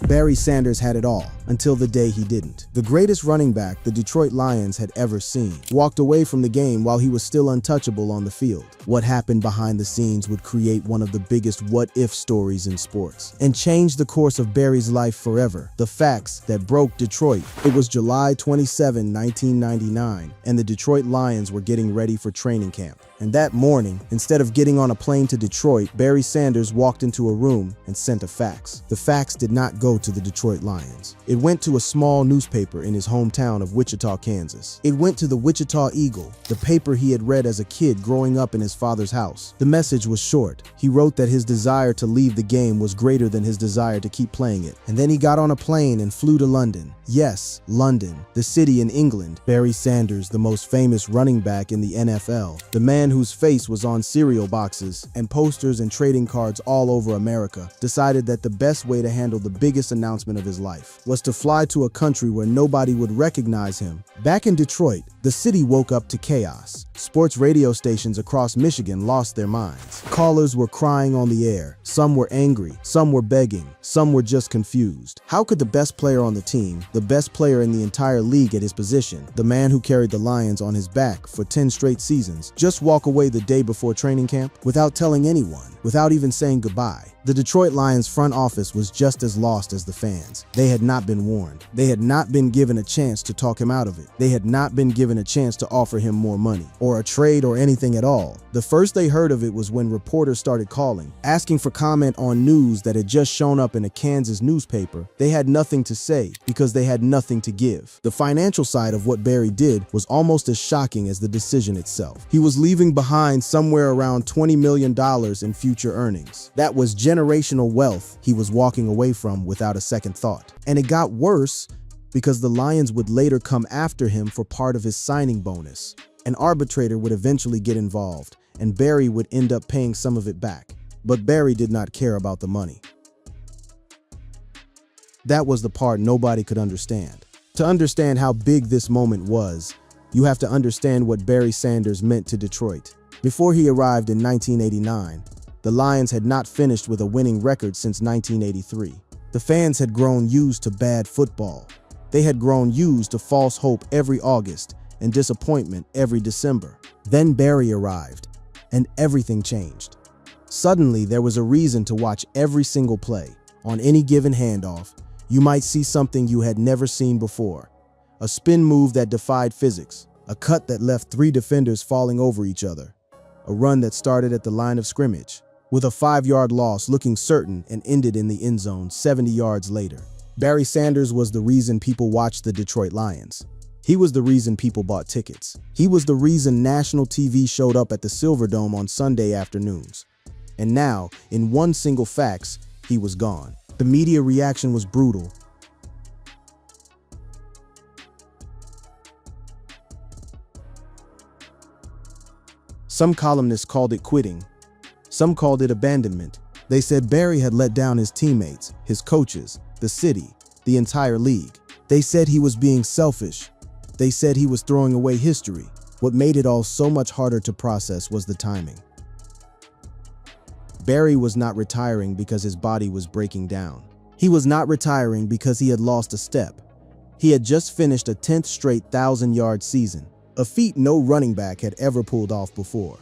Barry Sanders had it all, until the day he didn't. The greatest running back the Detroit Lions had ever seen walked away from the game while he was still untouchable on the field. What happened behind the scenes would create one of the biggest what-if stories in sports, and change the course of Barry's life forever. The facts that broke Detroit. It was July 27, 1999, and the Detroit Lions were getting ready for training camp. And that morning, instead of getting on a plane to Detroit, Barry Sanders walked into a room and sent a fax. The fax did not go to the Detroit Lions. It went to a small newspaper in his hometown of Wichita, Kansas. It went to the Wichita Eagle, the paper he had read as a kid growing up in his father's house. The message was short. He wrote that his desire to leave the game was greater than his desire to keep playing it. And then he got on a plane and flew to London. Yes, London, the city in England. Barry Sanders, the most famous running back in the NFL, the man whose face was on cereal boxes and posters and trading cards all over America, decided that the best way to handle the biggest announcement of his life was to fly to a country where nobody would recognize him. Back in Detroit, the city woke up to chaos. Sports radio stations across Michigan lost their minds. Callers were crying on the air. Some were angry, some were begging, some were just confused. How could the best player on the team, the best player in the entire league at his position, the man who carried the Lions on his back for 10 straight seasons, just walk away the day before training camp without telling anyone, without even saying goodbye? The Detroit Lions front office was just as lost as the fans. They had not been warned. They had not been given a chance to talk him out of it. They had not been given a chance to offer him more money, or a trade, or anything at all. The first they heard of it was when reporters started calling, asking for comment on news that had just shown up in a Kansas newspaper. They had nothing to say because they had nothing to give. The financial side of what Barry did was almost as shocking as the decision itself. He was leaving behind somewhere around $20 million in future earnings. That was generational wealth he was walking away from without a second thought. And it got worse because the Lions would later come after him for part of his signing bonus. An arbitrator would eventually get involved, and Barry would end up paying some of it back. But Barry did not care about the money. That was the part nobody could understand. To understand how big this moment was, you have to understand what Barry Sanders meant to Detroit. Before he arrived in 1989, the Lions had not finished with a winning record since 1983. The fans had grown used to bad football. They had grown used to false hope every August and disappointment every December. Then Barry arrived, and everything changed. Suddenly, there was a reason to watch every single play. On any given handoff, you might see something you had never seen before. A spin move that defied physics, a cut that left 3 defenders falling over each other, a run that started at the line of scrimmage, with a 5-yard loss looking certain and ended in the end zone 70 yards later. Barry Sanders was the reason people watched the Detroit Lions. He was the reason people bought tickets. He was the reason national TV showed up at the Silverdome on Sunday afternoons. And now, in one single fax, he was gone. The media reaction was brutal. Some columnists called it quitting. Some called it abandonment. They said Barry had let down his teammates, his coaches, the city, the entire league. They said he was being selfish. They said he was throwing away history. What made it all so much harder to process was the timing. Barry was not retiring because his body was breaking down. He was not retiring because he had lost a step. He had just finished a 10th straight 1,000-yard season, a feat no running back had ever pulled off before.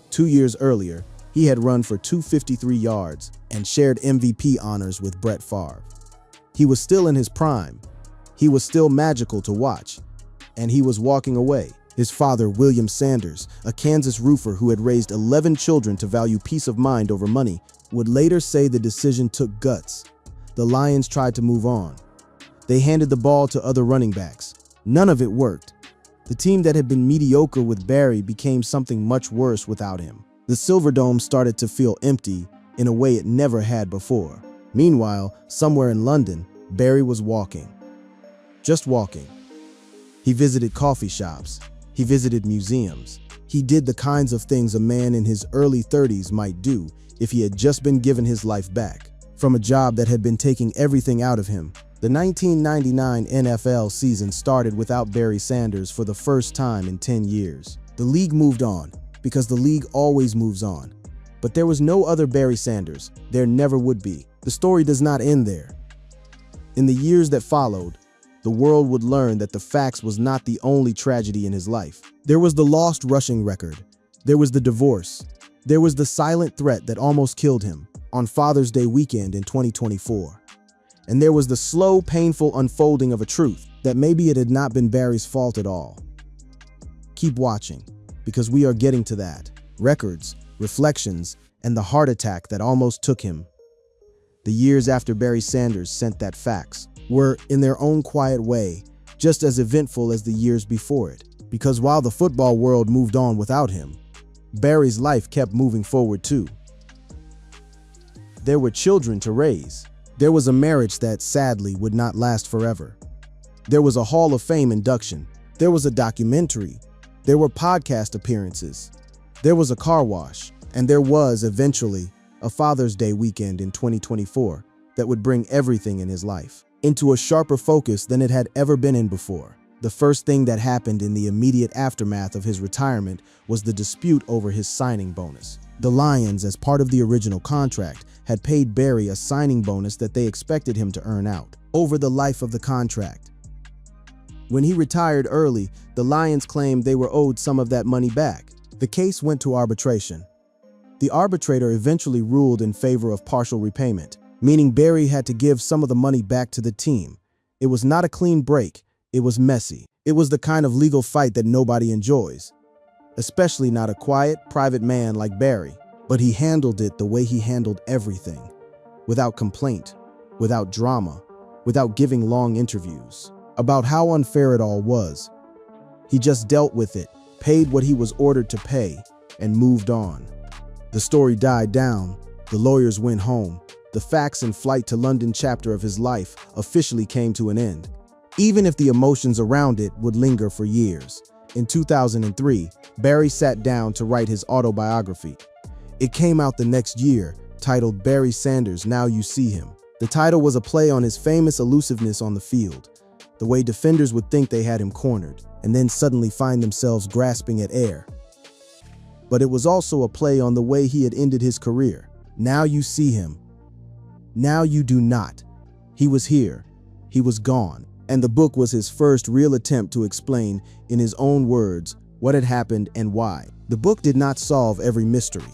2 years earlier, he had run for 253 yards and shared MVP honors with Brett Favre. He was still in his prime. He was still magical to watch. And he was walking away. His father, William Sanders, a Kansas roofer who had raised 11 children to value peace of mind over money, would later say the decision took guts. The Lions tried to move on. They handed the ball to other running backs. None of it worked. The team that had been mediocre with Barry became something much worse without him. The Silverdome started to feel empty in a way it never had before. Meanwhile, somewhere in London, Barry was walking. Just walking. He visited coffee shops. He visited museums. He did the kinds of things a man in his early 30s might do if he had just been given his life back from a job that had been taking everything out of him. The 1999 NFL season started without Barry Sanders for the first time in 10 years. The league moved on, because the league always moves on. But there was no other Barry Sanders. There never would be. The story does not end there. In the years that followed, the world would learn that the fax was not the only tragedy in his life. There was the lost rushing record. There was the divorce. There was the silent threat that almost killed him on Father's Day weekend in 2024. And there was the slow, painful unfolding of a truth that maybe it had not been Barry's fault at all. Keep watching, because we are getting to that. Records, reflections, and the heart attack that almost took him. The years after Barry Sanders sent that fax were, in their own quiet way, just as eventful as the years before it. Because while the football world moved on without him, Barry's life kept moving forward too. There were children to raise. There was a marriage that, sadly, would not last forever. There was a Hall of Fame induction. There was a documentary. There were podcast appearances. There was a car wash. And there was, eventually, a Father's Day weekend in 2024 that would bring everything in his life into a sharper focus than it had ever been in before. The first thing that happened in the immediate aftermath of his retirement was the dispute over his signing bonus. The Lions, as part of the original contract, had paid Barry a signing bonus that they expected him to earn out over the life of the contract. When he retired early, the Lions claimed they were owed some of that money back. The case went to arbitration. The arbitrator eventually ruled in favor of partial repayment, meaning Barry had to give some of the money back to the team. It was not a clean break. It was messy. It was the kind of legal fight that nobody enjoys, especially not a quiet, private man like Barry. But he handled it the way he handled everything, without complaint, without drama, without giving long interviews about how unfair it all was. He just dealt with it, paid what he was ordered to pay, and moved on. The story died down. The lawyers went home. The fax and flight to London chapter of his life officially came to an end, even if the emotions around it would linger for years. In 2003, Barry sat down to write his autobiography. It came out the next year, titled Barry Sanders, Now You See Him. The title was a play on his famous elusiveness on the field, the way defenders would think they had him cornered, and then suddenly find themselves grasping at air. But it was also a play on the way he had ended his career. Now you see him. Now you do not. He was here. He was gone. And the book was his first real attempt to explain, in his own words, what had happened and why. The book did not solve every mystery.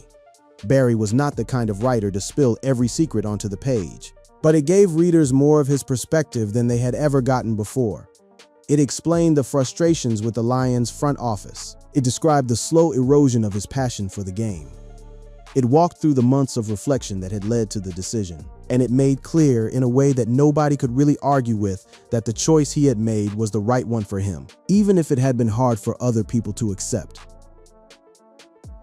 Barry was not the kind of writer to spill every secret onto the page. But it gave readers more of his perspective than they had ever gotten before. It explained the frustrations with the Lions' front office. It described the slow erosion of his passion for the game. It walked through the months of reflection that had led to the decision. And it made clear, in a way that nobody could really argue with, that the choice he had made was the right one for him, even if it had been hard for other people to accept.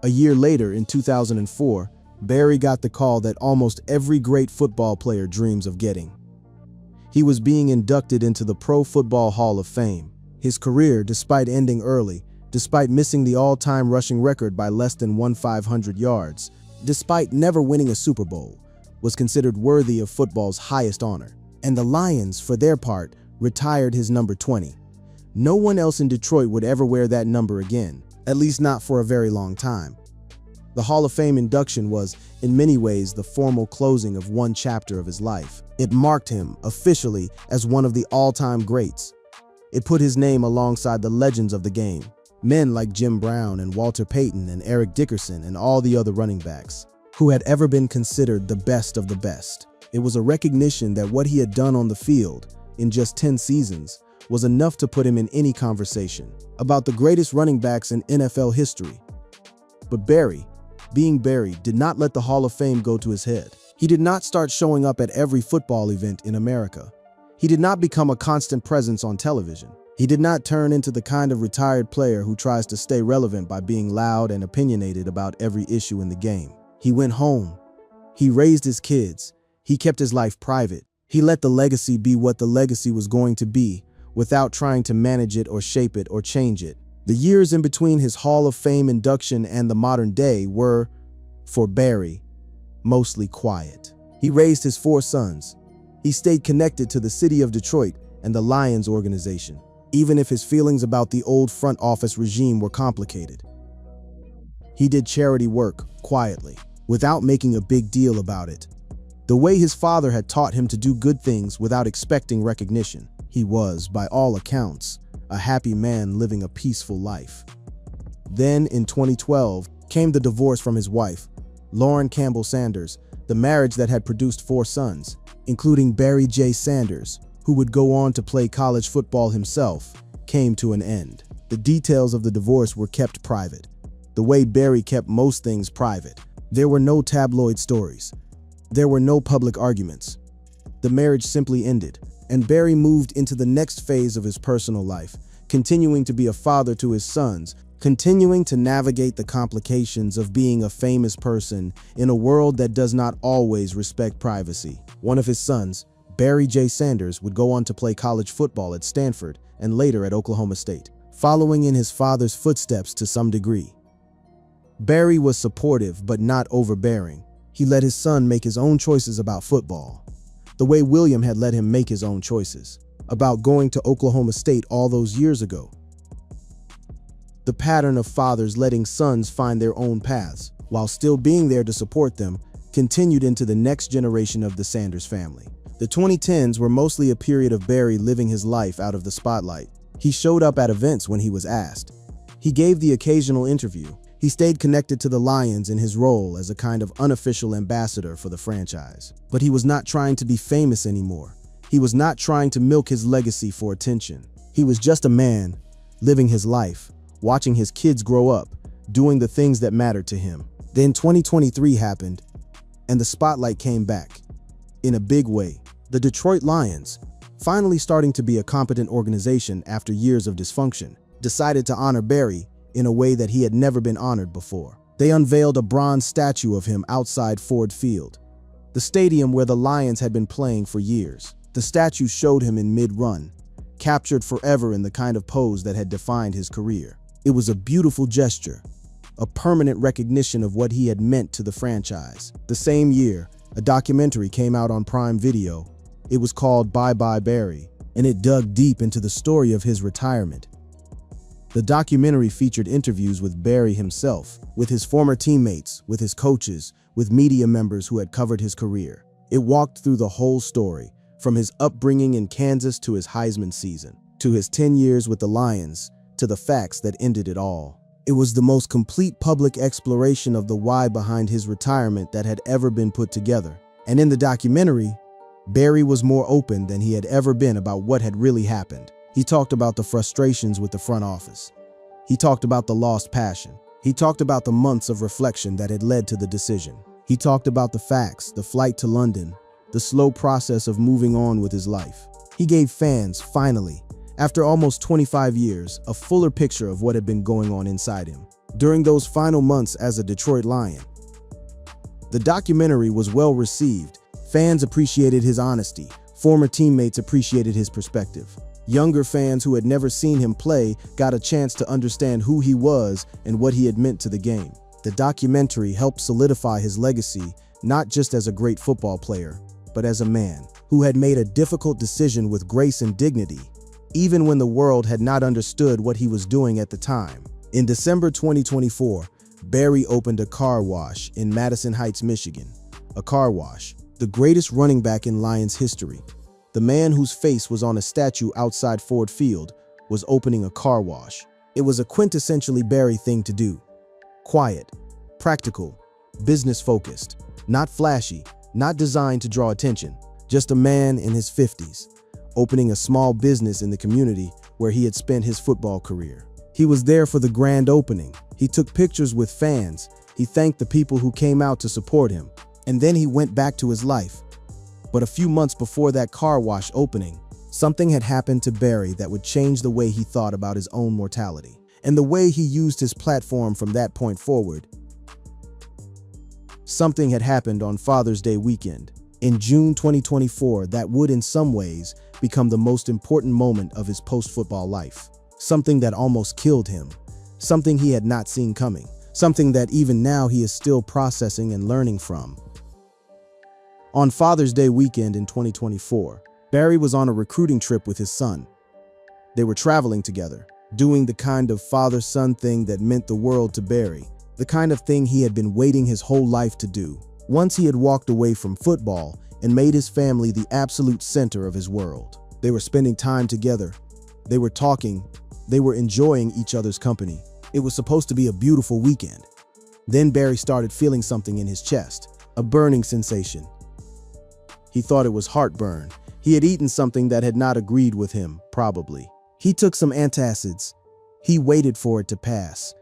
A year later, in 2004, Barry got the call that almost every great football player dreams of getting. He was being inducted into the Pro Football Hall of Fame. His career, despite ending early, despite missing the all-time rushing record by less than 1/500 yards, despite never winning a Super Bowl, was considered worthy of football's highest honor. And the Lions, for their part, retired his number 20. No one else in Detroit would ever wear that number again, at least not for a very long time. The Hall of Fame induction was, in many ways, the formal closing of one chapter of his life. It marked him, officially, as one of the all-time greats. It put his name alongside the legends of the game, men like Jim Brown and Walter Payton and Eric Dickerson and all the other running backs, who had ever been considered the best of the best. It was a recognition that what he had done on the field, in just 10 seasons, was enough to put him in any conversation about the greatest running backs in NFL history. But Barry, being Barry, did not let the Hall of Fame go to his head. He did not start showing up at every football event in America. He did not become a constant presence on television. He did not turn into the kind of retired player who tries to stay relevant by being loud and opinionated about every issue in the game. He went home. He raised his kids. He kept his life private. He let the legacy be what the legacy was going to be, without trying to manage it or shape it or change it. The years in between his Hall of Fame induction and the modern day were, for Barry, mostly quiet. He raised his 4 sons. He stayed connected to the city of Detroit and the Lions organization, even if his feelings about the old front office regime were complicated. He did charity work quietly, without making a big deal about it. The way his father had taught him to do good things without expecting recognition. He was, by all accounts, a happy man living a peaceful life. Then, in 2012, came the divorce from his wife, Lauren Campbell Sanders, the marriage that had produced 4 sons, including Barry J. Sanders, who would go on to play college football himself, came to an end. The details of the divorce were kept private, the way Barry kept most things private. There were no tabloid stories. There were no public arguments. The marriage simply ended, and Barry moved into the next phase of his personal life, continuing to be a father to his sons, continuing to navigate the complications of being a famous person in a world that does not always respect privacy. One of his sons, Barry J. Sanders, would go on to play college football at Stanford and later at Oklahoma State, following in his father's footsteps to some degree. Barry was supportive but not overbearing. He let his son make his own choices about football, the way William had let him make his own choices about going to Oklahoma State all those years ago. The pattern of fathers letting sons find their own paths, while still being there to support them, continued into the next generation of the Sanders family. The 2010s were mostly a period of Barry living his life out of the spotlight. He showed up at events when he was asked. He gave the occasional interview. He stayed connected to the Lions in his role as a kind of unofficial ambassador for the franchise. But he was not trying to be famous anymore. He was not trying to milk his legacy for attention. He was just a man, living his life, watching his kids grow up, doing the things that mattered to him. Then 2023 happened, and the spotlight came back. In a big way. The Detroit Lions, finally starting to be a competent organization after years of dysfunction, decided to honor Barry in a way that he had never been honored before. They unveiled a bronze statue of him outside Ford Field, the stadium where the Lions had been playing for years. The statue showed him in mid-run, captured forever in the kind of pose that had defined his career. It was a beautiful gesture, a permanent recognition of what he had meant to the franchise. The same year, a documentary came out on Prime Video. It was called Bye Bye Barry, and it dug deep into the story of his retirement. The documentary featured interviews with Barry himself, with his former teammates, with his coaches, with media members who had covered his career. It walked through the whole story, from his upbringing in Kansas to his Heisman season, to his 10 years with the Lions, to the facts that ended it all. It was the most complete public exploration of the why behind his retirement that had ever been put together. And in the documentary, Barry was more open than he had ever been about what had really happened. He talked about the frustrations with the front office. He talked about the lost passion. He talked about the months of reflection that had led to the decision. He talked about the facts, the flight to London, the slow process of moving on with his life. He gave fans, finally, after almost 25 years, a fuller picture of what had been going on inside him during those final months as a Detroit Lion. The documentary was well received. Fans appreciated his honesty. Former teammates appreciated his perspective. Younger fans who had never seen him play got a chance to understand who he was and what he had meant to the game. The documentary helped solidify his legacy, not just as a great football player, but as a man who had made a difficult decision with grace and dignity, even when the world had not understood what he was doing at the time. In December 2024, Barry opened a car wash in Madison Heights, Michigan. A car wash, the greatest running back in Lions history. The man whose face was on a statue outside Ford Field was opening a car wash. It was a quintessentially Barry thing to do. Quiet, practical, business-focused, not flashy, not designed to draw attention. Just a man in his 50s, opening a small business in the community where he had spent his football career. He was there for the grand opening. He took pictures with fans. He thanked the people who came out to support him. And then he went back to his life. But a few months before that car wash opening, something had happened to Barry that would change the way he thought about his own mortality and the way he used his platform from that point forward. Something had happened on Father's Day weekend in June 2024 that would in some ways become the most important moment of his post-football life. Something that almost killed him. Something he had not seen coming. Something that even now he is still processing and learning from. On Father's Day weekend in 2024, Barry was on a recruiting trip with his son. They were traveling together, doing the kind of father-son thing that meant the world to Barry, the kind of thing he had been waiting his whole life to do. Once he had walked away from football and made his family the absolute center of his world. They were spending time together. They were talking. They were enjoying each other's company. It was supposed to be a beautiful weekend. Then Barry started feeling something in his chest, a burning sensation. He thought it was heartburn. He had eaten something that had not agreed with him, probably. He took some antacids. He waited for it to pass.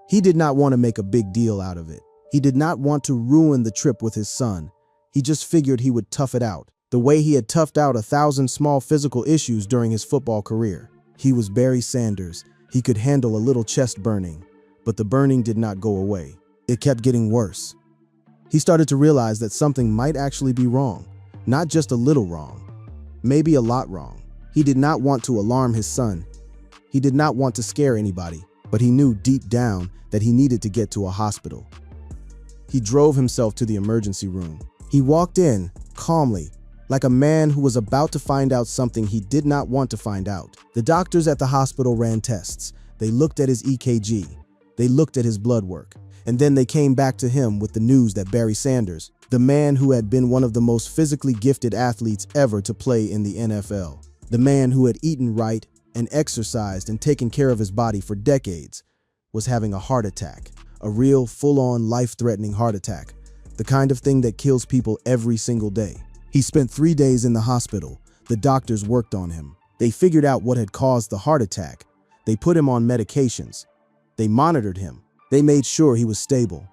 He did not want to make a big deal out of it. He did not want to ruin the trip with his son. He just figured he would tough it out, the way he had toughed out 1,000 small physical issues during his football career. He was Barry Sanders. He could handle a little chest burning, but the burning did not go away. It kept getting worse. He started to realize that something might actually be wrong, not just a little wrong, maybe a lot wrong. He did not want to alarm his son. He did not want to scare anybody, but he knew deep down that he needed to get to a hospital. He drove himself to the emergency room. He walked in, calmly, like a man who was about to find out something he did not want to find out. The doctors at the hospital ran tests. They looked at his EKG. They looked at his blood work. And then they came back to him with the news that Barry Sanders, the man who had been one of the most physically gifted athletes ever to play in the NFL, the man who had eaten right and exercised and taken care of his body for decades, was having a heart attack, a real, full-on, life-threatening heart attack, the kind of thing that kills people every single day. He spent 3 days in the hospital. The doctors worked on him. They figured out what had caused the heart attack. They put him on medications. They monitored him. They made sure he was stable.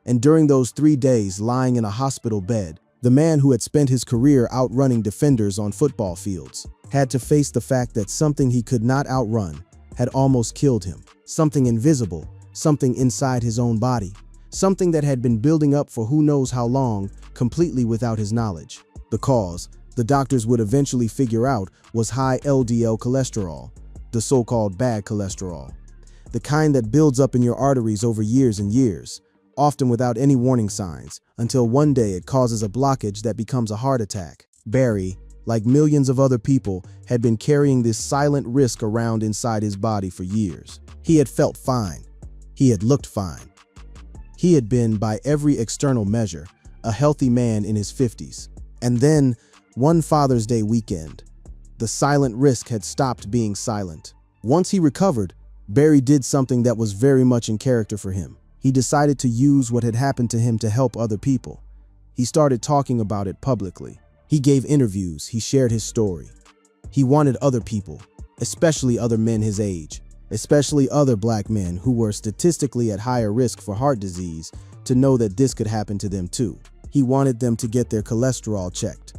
And during those 3 days lying in a hospital bed, the man who had spent his career outrunning defenders on football fields had to face the fact that something he could not outrun had almost killed him. Something invisible, something inside his own body, something that had been building up for who knows how long, completely without his knowledge. The cause, the doctors would eventually figure out, was high LDL cholesterol, the so-called bad cholesterol, the kind that builds up in your arteries over years and years, often without any warning signs, until one day it causes a blockage that becomes a heart attack. Barry, like millions of other people, had been carrying this silent risk around inside his body for years. He had felt fine. He had looked fine. He had been, by every external measure, a healthy man in his 50s. And then, one Father's Day weekend, the silent risk had stopped being silent. Once he recovered, Barry did something that was very much in character for him. He decided to use what had happened to him to help other people. He started talking about it publicly. He gave interviews. He shared his story. He wanted other people, especially other men his age, especially other black men who were statistically at higher risk for heart disease, to know that this could happen to them too. He wanted them to get their cholesterol checked.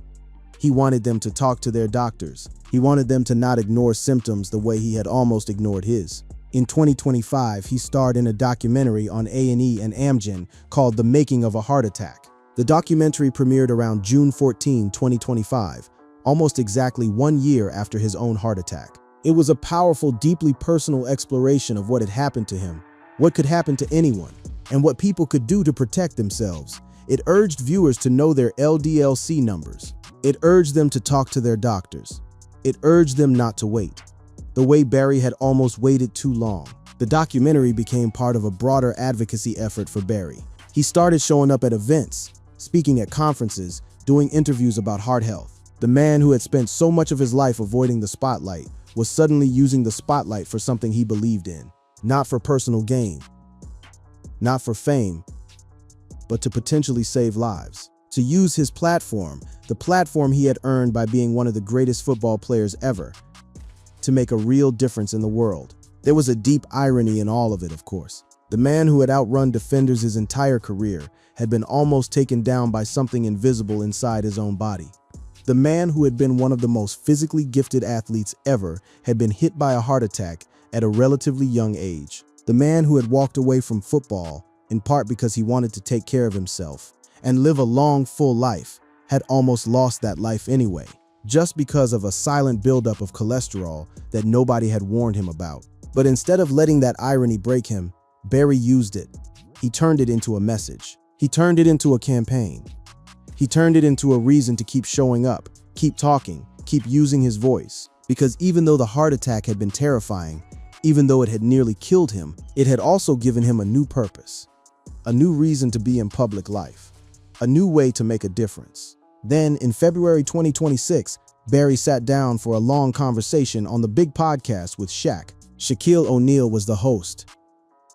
He wanted them to talk to their doctors. He wanted them to not ignore symptoms the way he had almost ignored his. In 2025, he starred in a documentary on A&E and Amgen called The Making of a Heart Attack. The documentary premiered around June 14, 2025, almost exactly 1 year after his own heart attack. It was a powerful, deeply personal exploration of what had happened to him, what could happen to anyone, and what people could do to protect themselves. It urged viewers to know their LDL-C numbers. It urged them to talk to their doctors. It urged them not to wait, the way Barry had almost waited too long. The documentary became part of a broader advocacy effort for Barry. He started showing up at events, speaking at conferences, doing interviews about heart health. The man who had spent so much of his life avoiding the spotlight was suddenly using the spotlight for something he believed in, not for personal gain, not for fame, but to potentially save lives. To use his platform, the platform he had earned by being one of the greatest football players ever, to make a real difference in the world. There was a deep irony in all of it, of course. The man who had outrun defenders his entire career had been almost taken down by something invisible inside his own body. The man who had been one of the most physically gifted athletes ever had been hit by a heart attack at a relatively young age. The man who had walked away from football, in part because he wanted to take care of himself and live a long, full life, had almost lost that life anyway, just because of a silent buildup of cholesterol that nobody had warned him about. But instead of letting that irony break him, Barry used it. He turned it into a message. He turned it into a campaign. He turned it into a reason to keep showing up, keep talking, keep using his voice. Because even though the heart attack had been terrifying, even though it had nearly killed him, it had also given him a new purpose, a new reason to be in public life. a new way to make a difference. Then, in February 2026, Barry sat down for a long conversation on the big podcast with Shaq. Shaquille O'Neal was the host.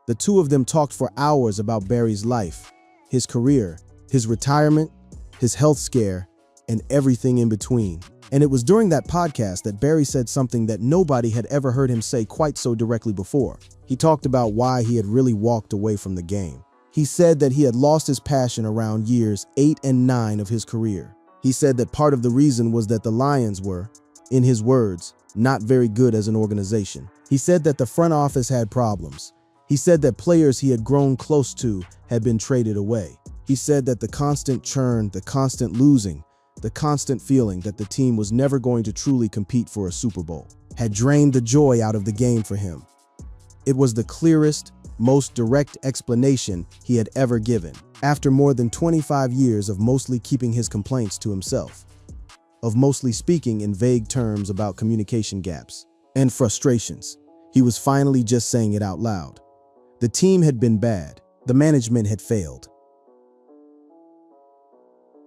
The two of them talked for hours about Barry's life, his career, his retirement, his health scare, and everything in between. And it was during that podcast that Barry said something that nobody had ever heard him say quite so directly before. He talked about why he had really walked away from the game. He said that he had lost his passion around years 8 and 9 of his career. He said that part of the reason was that the Lions were, in his words, not very good as an organization. He said that the front office had problems. He said that players he had grown close to had been traded away. He said that the constant churn, the constant losing, the constant feeling that the team was never going to truly compete for a Super Bowl had drained the joy out of the game for him. It was the clearest, most direct explanation he had ever given, after more than 25 years of mostly keeping his complaints to himself, of mostly speaking in vague terms about communication gaps and frustrations. He was finally just saying it out loud. The team had been bad. The management had failed.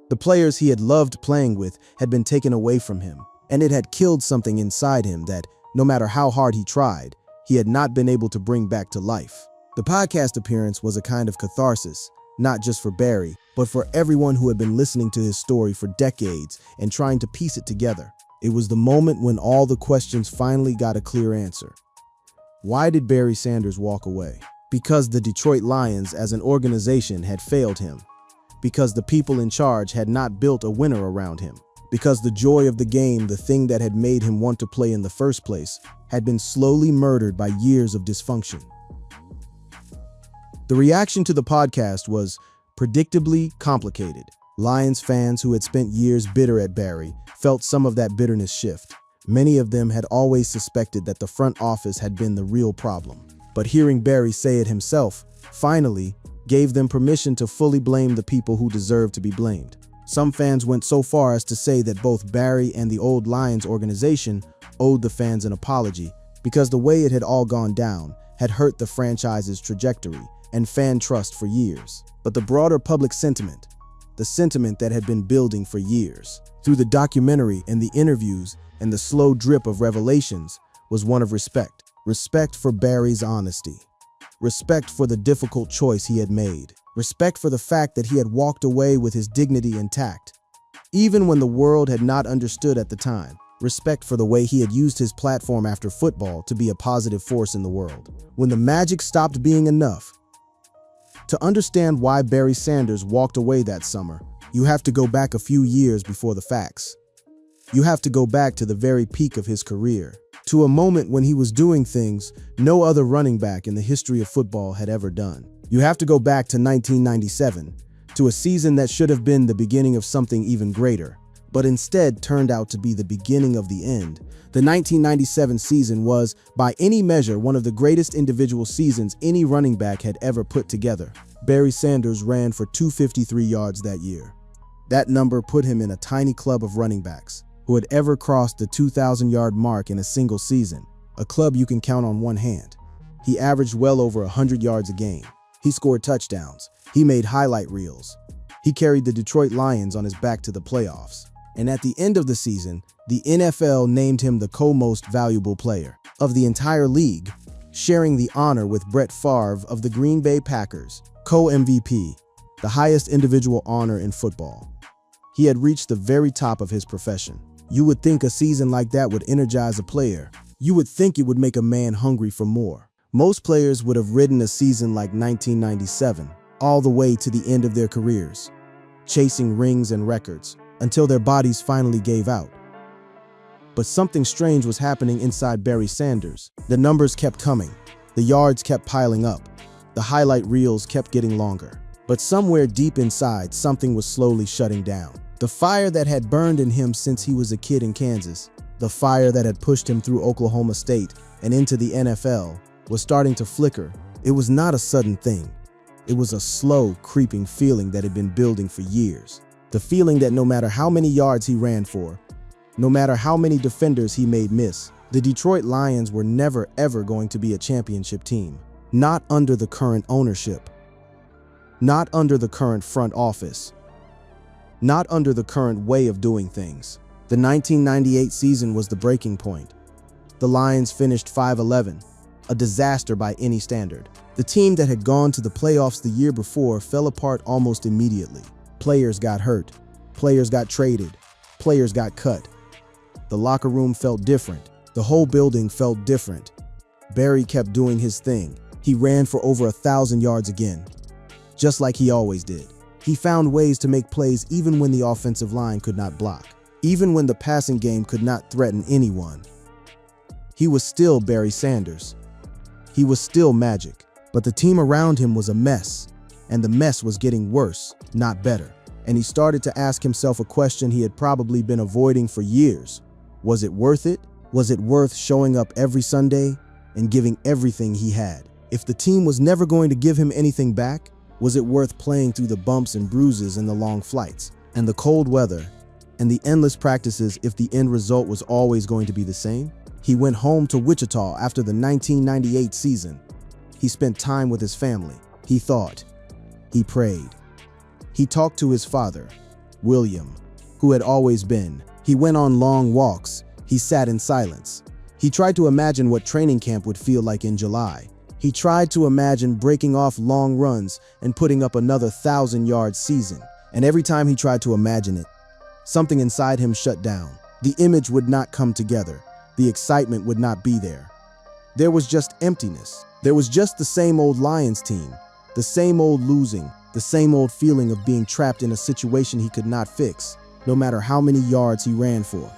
The players he had loved playing with had been taken away from him, and it had killed something inside him that, no matter how hard he tried, he had not been able to bring back to life. The podcast appearance was a kind of catharsis, not just for Barry, but for everyone who had been listening to his story for decades and trying to piece it together. It was the moment when all the questions finally got a clear answer. Why did Barry Sanders walk away? Because the Detroit Lions as an organization had failed him. Because the people in charge had not built a winner around him. Because the joy of the game, the thing that had made him want to play in the first place, had been slowly murdered by years of dysfunction. The reaction to the podcast was predictably complicated. Lions fans who had spent years bitter at Barry felt some of that bitterness shift. Many of them had always suspected that the front office had been the real problem. But hearing Barry say it himself, finally, gave them permission to fully blame the people who deserved to be blamed. Some fans went so far as to say that both Barry and the old Lions organization owed the fans an apology because the way it had all gone down had hurt the franchise's trajectory and fan trust for years. But the broader public sentiment, the sentiment that had been building for years, through the documentary and the interviews and the slow drip of revelations, was one of respect. Respect for Barry's honesty. Respect for the difficult choice he had made. Respect for the fact that he had walked away with his dignity intact, even when the world had not understood at the time. Respect for the way he had used his platform after football to be a positive force in the world. When the magic stopped being enough. To understand why Barry Sanders walked away that summer, you have to go back a few years before the facts. You have to go back to the very peak of his career, to a moment when he was doing things no other running back in the history of football had ever done. You have to go back to 1997, to a season that should have been the beginning of something even greater, but instead turned out to be the beginning of the end. The 1997 season was, by any measure, one of the greatest individual seasons any running back had ever put together. Barry Sanders ran for 253 yards that year. That number put him in a tiny club of running backs who had ever crossed the 2,000-yard mark in a single season, a club you can count on one hand. He averaged well over 100 yards a game. He scored touchdowns. He made highlight reels. He carried the Detroit Lions on his back to the playoffs. And at the end of the season, the NFL named him the co-most valuable player of the entire league, sharing the honor with Brett Favre of the Green Bay Packers, co-MVP, the highest individual honor in football. He had reached the very top of his profession. You would think a season like that would energize a player. You would think it would make a man hungry for more. Most players would have ridden a season like 1997, all the way to the end of their careers, chasing rings and records, until their bodies finally gave out. But something strange was happening inside Barry Sanders. The numbers kept coming. The yards kept piling up. The highlight reels kept getting longer. But somewhere deep inside, something was slowly shutting down. The fire that had burned in him since he was a kid in Kansas, the fire that had pushed him through Oklahoma State and into the NFL, was starting to flicker. It was not a sudden thing. It was a slow, creeping feeling that had been building for years. The feeling that no matter how many yards he ran for, no matter how many defenders he made miss, the Detroit Lions were never ever going to be a championship team. Not under the current ownership. Not under the current front office. not under the current way of doing things. The 1998 season was the breaking point. The Lions finished 5-11, a disaster by any standard. The team that had gone to the playoffs the year before fell apart almost immediately. Players got hurt, players got traded, players got cut. The locker room felt different. The whole building felt different. Barry kept doing his thing. He ran for over 1,000 yards again, just like he always did. He found ways to make plays even when the offensive line could not block, even when the passing game could not threaten anyone. He was still Barry Sanders. He was still magic, but the team around him was a mess, and the mess was getting worse, not better. And he started to ask himself a question he had probably been avoiding for years. Was it worth it? Was it worth showing up every Sunday and giving everything he had? If the team was never going to give him anything back, was it worth playing through the bumps and bruises and the long flights and the cold weather and the endless practices if the end result was always going to be the same? He went home to Wichita after the 1998 season. He spent time with his family. He thought. He prayed. He talked to his father, William, who had always been. He went on long walks. He sat in silence. He tried to imagine what training camp would feel like in July. He tried to imagine breaking off long runs and putting up another 1,000-yard season. And every time he tried to imagine it, something inside him shut down. The image would not come together. The excitement would not be there. There was just emptiness. There was just the same old Lions team, the same old losing, the same old feeling of being trapped in a situation he could not fix, no matter how many yards he ran for.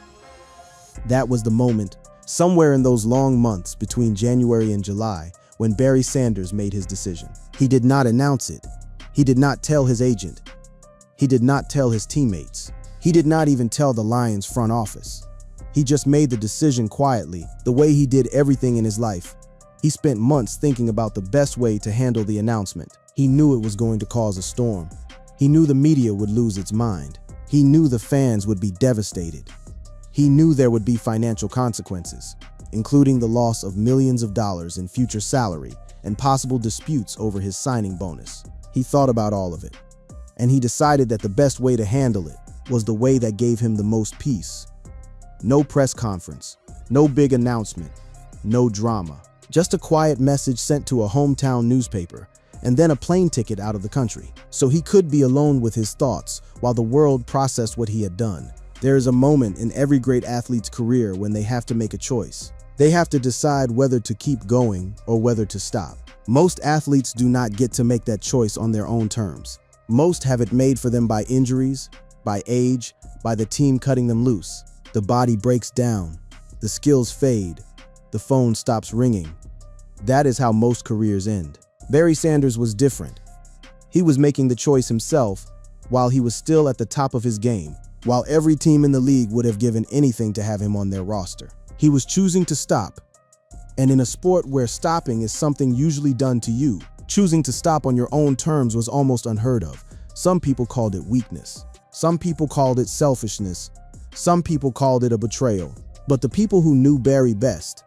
That was the moment, somewhere in those long months between January and July, when Barry Sanders made his decision. He did not announce it. He did not tell his agent. He did not tell his teammates. He did not even tell the Lions front office. He just made the decision quietly, the way he did everything in his life. He spent months thinking about the best way to handle the announcement. He knew it was going to cause a storm. He knew the media would lose its mind. He knew the fans would be devastated. He knew there would be financial consequences, including the loss of millions of dollars in future salary and possible disputes over his signing bonus. He thought about all of it, and he decided that the best way to handle it was the way that gave him the most peace. No press conference, no big announcement, no drama. Just a quiet message sent to a hometown newspaper, and then a plane ticket out of the country, so he could be alone with his thoughts while the world processed what he had done. There is a moment in every great athlete's career when they have to make a choice. They have to decide whether to keep going or whether to stop. Most athletes do not get to make that choice on their own terms. Most have it made for them by injuries, by age, by the team cutting them loose. The body breaks down, the skills fade, the phone stops ringing. That is how most careers end. Barry Sanders was different. He was making the choice himself while he was still at the top of his game, while every team in the league would have given anything to have him on their roster. He was choosing to stop. And in a sport where stopping is something usually done to you, choosing to stop on your own terms was almost unheard of. Some people called it weakness. Some people called it selfishness. Some people called it a betrayal. But the people who knew Barry best,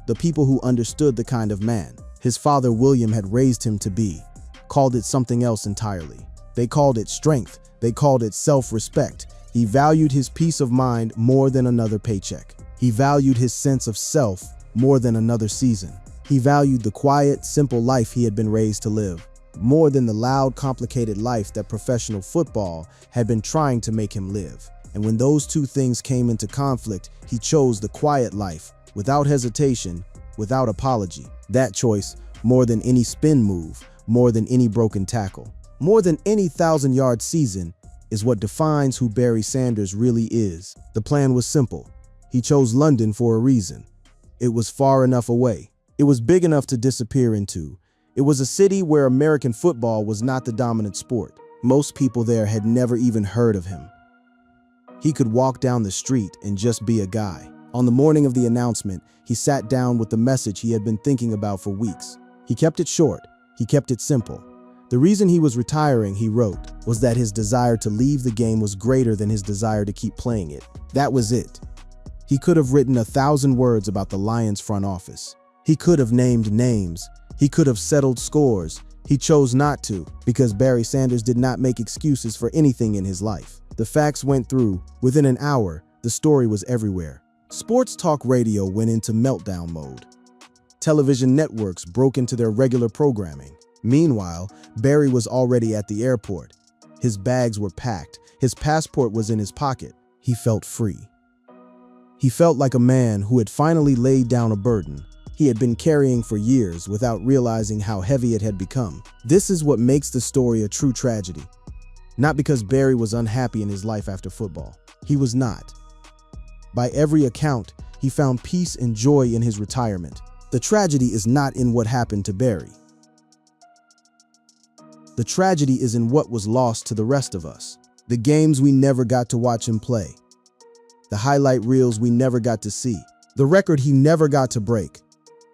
the people who understood the kind of man his father William had raised him to be, called it something else entirely. They called it strength. They called it self-respect. He valued his peace of mind more than another paycheck. He valued his sense of self more than another season. He valued the quiet, simple life he had been raised to live, more than the loud, complicated life that professional football had been trying to make him live. And when those two things came into conflict, he chose the quiet life, without hesitation, without apology. That choice, more than any spin move, more than any broken tackle, more than any 1,000-yard season, is what defines who Barry Sanders really is. The plan was simple. He chose London for a reason. It was far enough away. It was big enough to disappear into. It was a city where American football was not the dominant sport. Most people there had never even heard of him. He could walk down the street and just be a guy. On the morning of the announcement, he sat down with the message he had been thinking about for weeks. He kept it short. He kept it simple. The reason he was retiring, he wrote, was that his desire to leave the game was greater than his desire to keep playing it. That was it. He could have written 1,000 words about the Lions front office. He could have named names. He could have settled scores. He chose not to because Barry Sanders did not make excuses for anything in his life. The facts went through. Within an hour, the story was everywhere. Sports talk radio went into meltdown mode. Television networks broke into their regular programming. Meanwhile, Barry was already at the airport. His bags were packed. His passport was in his pocket. He felt free. He felt like a man who had finally laid down a burden he had been carrying for years without realizing how heavy it had become. This is what makes the story a true tragedy. Not because Barry was unhappy in his life after football. He was not. By every account, he found peace and joy in his retirement. The tragedy is not in what happened to Barry. The tragedy is in what was lost to the rest of us. The games we never got to watch him play. The highlight reels we never got to see. The record he never got to break.